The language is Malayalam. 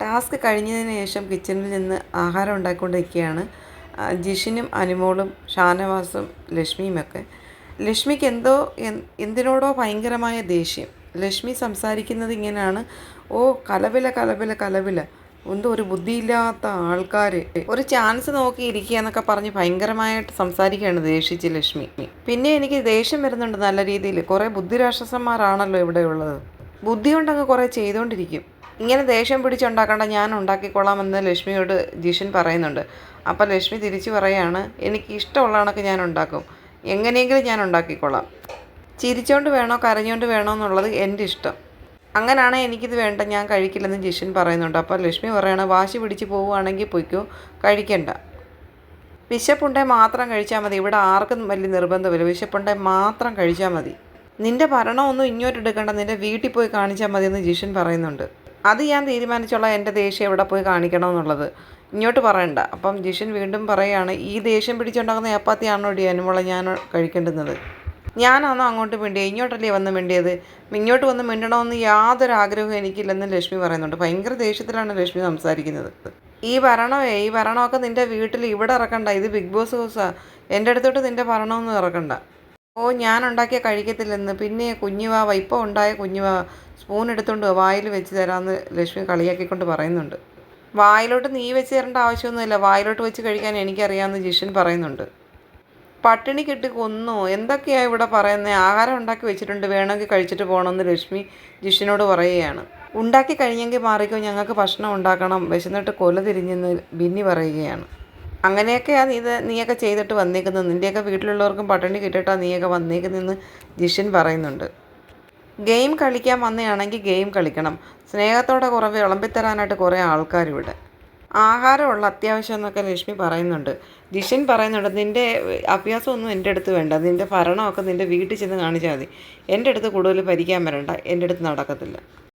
ടാസ്ക് കഴിഞ്ഞതിന് ശേഷം കിച്ചണിൽ നിന്ന് ആഹാരം ഉണ്ടാക്കിക്കൊണ്ടിരിക്കുകയാണ് ജിഷിനും അനുമോളും ഷാനവാസും ലക്ഷ്മിയുമൊക്കെ. ലക്ഷ്മിക്ക് എന്തിനോടോ ഭയങ്കരമായ ദേഷ്യം. ലക്ഷ്മി സംസാരിക്കുന്നത് ഇങ്ങനെയാണ്: ഓ കലപില കലപില കലപില, എന്തോ ഒരു ബുദ്ധിയില്ലാത്ത ആൾക്കാർ, ഒരു ചാൻസ് നോക്കിയിരിക്കുക എന്നൊക്കെ പറഞ്ഞ് ഭയങ്കരമായിട്ട് സംസാരിക്കുകയാണ് ദേഷിച്ച് ലക്ഷ്മി. പിന്നെ എനിക്ക് ദേഷ്യം വരുന്നുണ്ട് നല്ല രീതിയിൽ. കുറേ ബുദ്ധിരാക്ഷസന്മാരാണല്ലോ ഇവിടെ ഉള്ളത്. ബുദ്ധി കൊണ്ടങ്ങ് കുറേ ചെയ്തുകൊണ്ടിരിക്കും. ഇങ്ങനെ ദേഷ്യം പിടിച്ചുണ്ടാക്കേണ്ട, ഞാൻ ഉണ്ടാക്കിക്കൊള്ളാമെന്ന് ലക്ഷ്മിയോട് ജിഷൻ പറയുന്നുണ്ട്. അപ്പോൾ ലക്ഷ്മി തിരിച്ചു പറയുകയാണ്: എനിക്ക് ഇഷ്ടമുള്ള കണക്ക് ഞാൻ ഉണ്ടാക്കും, എങ്ങനെയെങ്കിലും ഞാൻ ഉണ്ടാക്കിക്കൊള്ളാം. ചിരിച്ചോണ്ട് വേണോ കരഞ്ഞോണ്ട് വേണോ എന്നുള്ളത് എൻ്റെ ഇഷ്ടം. അങ്ങനെയാണ് എനിക്കിത് വേണ്ട, ഞാൻ കഴിക്കില്ലെന്ന് ജിഷൻ പറയുന്നുണ്ട്. അപ്പോൾ ലക്ഷ്മി പറയുകയാണ്: വാശി പിടിച്ച് പോവുകയാണെങ്കിൽ പൊയ്ക്കോ, കഴിക്കണ്ട. വിശപ്പുണ്ടെ മാത്രം കഴിച്ചാൽ മതി, ഇവിടെ ആർക്കും വലിയ നിർബന്ധമില്ല. വിശപ്പുണ്ടെ മാത്രം കഴിച്ചാൽ മതി. നിൻ്റെ ഭരണമൊന്നും ഇങ്ങോട്ട് എടുക്കണ്ട, നിൻ്റെ വീട്ടിൽ പോയി കാണിച്ചാൽ മതിയെന്ന് ജിഷൻ പറയുന്നുണ്ട്. അത് ഞാൻ തീരുമാനിച്ചോളാം, എൻ്റെ ദേഷ്യം എവിടെ പോയി കാണിക്കണമെന്നുള്ളത്, ഇങ്ങോട്ട് പറയണ്ട. അപ്പം ജിഷൻ വീണ്ടും പറയുകയാണ്: ഈ ദേഷ്യം പിടിച്ചുണ്ടാക്കുന്ന ചപ്പാത്തിയാണോ ഇടി അനുമോളെ ഞാൻ കഴിക്കേണ്ടുന്നത്? ഞാനാണോ അങ്ങോട്ട് മിണ്ടിയത്? ഇങ്ങോട്ടല്ലേ വന്ന് മിണ്ടിയത്? ഇങ്ങോട്ട് വന്ന് മിണ്ടണമെന്ന് യാതൊരു ആഗ്രഹവും എനിക്കില്ലെന്ന് ലക്ഷ്മി പറയുന്നുണ്ട്. ഭയങ്കര ദേഷ്യത്തിലാണ് ലക്ഷ്മി സംസാരിക്കുന്നത്. ഈ ഭരണമൊക്കെ നിൻ്റെ വീട്ടിൽ ഇവിടെ ഇറക്കണ്ട, ഇത് ബിഗ് ബോസ് ഹൗസാണ്. എൻ്റെ അടുത്തോട്ട് നിൻ്റെ ഭരണമൊന്നും ഇറക്കണ്ട. ഓ ഞാൻ ഉണ്ടാക്കിയ കഴിക്കത്തില്ലെന്ന്. പിന്നെ കുഞ്ഞുവാവ, ഇപ്പോൾ ഉണ്ടായ കുഞ്ഞുവാവ സ്പൂൺ എടുത്തുകൊണ്ട് വായിൽ വെച്ച് തരാമെന്ന് ലക്ഷ്മി കളിയാക്കിക്കൊണ്ട് പറയുന്നുണ്ട്. വായിലോട്ട് നീ വെച്ച് തരേണ്ട ആവശ്യമൊന്നുമില്ല, വായിലോട്ട് വെച്ച് കഴിക്കാൻ എനിക്കറിയാമെന്ന് ജിഷൻ പറയുന്നുണ്ട്. പട്ടിണി കെട്ടി കൊന്നോ എന്തൊക്കെയാണ് ഇവിടെ പറയുന്നത്? ആഹാരം ഉണ്ടാക്കി വെച്ചിട്ടുണ്ട്, വേണമെങ്കിൽ കഴിച്ചിട്ട് പോകണമെന്ന് ലക്ഷ്മി ജിഷിനോട് പറയുകയാണ്. ഉണ്ടാക്കി കഴിഞ്ഞെങ്കിൽ മാറിക്കോ, ഞങ്ങൾക്ക് ഭക്ഷണം ഉണ്ടാക്കണം, വിശന്നിട്ട് കൊല തിരിഞ്ഞെന്ന് ബിന്നി പറയുകയാണ്. അങ്ങനെയൊക്കെയാണ് നീയൊക്കെ ചെയ്തിട്ട് വന്നേക്കുന്നത്, നിൻ്റെയൊക്കെ വീട്ടിലുള്ളവർക്കും പട്ടിണി കിട്ടിയിട്ടാണ് നീയൊക്കെ വന്നേക്കുന്നതെന്ന് ജിഷൻ പറയുന്നുണ്ട്. ഗെയിം കളിക്കാൻ വന്നതാണെങ്കിൽ ഗെയിം കളിക്കണം, സ്നേഹത്തോടെ കുറേ വിളമ്പിത്തരാനായിട്ട് കുറേ ആൾക്കാരിവിടെ. ആഹാരമുള്ള അത്യാവശ്യം എന്നൊക്കെ ലക്ഷ്മി പറയുന്നുണ്ട്. ജിഷൻ പറയുന്നുണ്ട്: നിൻ്റെ അഭ്യാസമൊന്നും എൻ്റെ അടുത്ത് വേണ്ട, നിൻ്റെ ഭരണമൊക്കെ നിൻ്റെ വീട്ടിൽ ചെന്ന് കാണിച്ചാൽ മതി, എൻ്റെ അടുത്ത് കൂടുതൽ ഭരിക്കാൻ വരണ്ട, എൻ്റെ അടുത്ത് നടക്കത്തില്ല.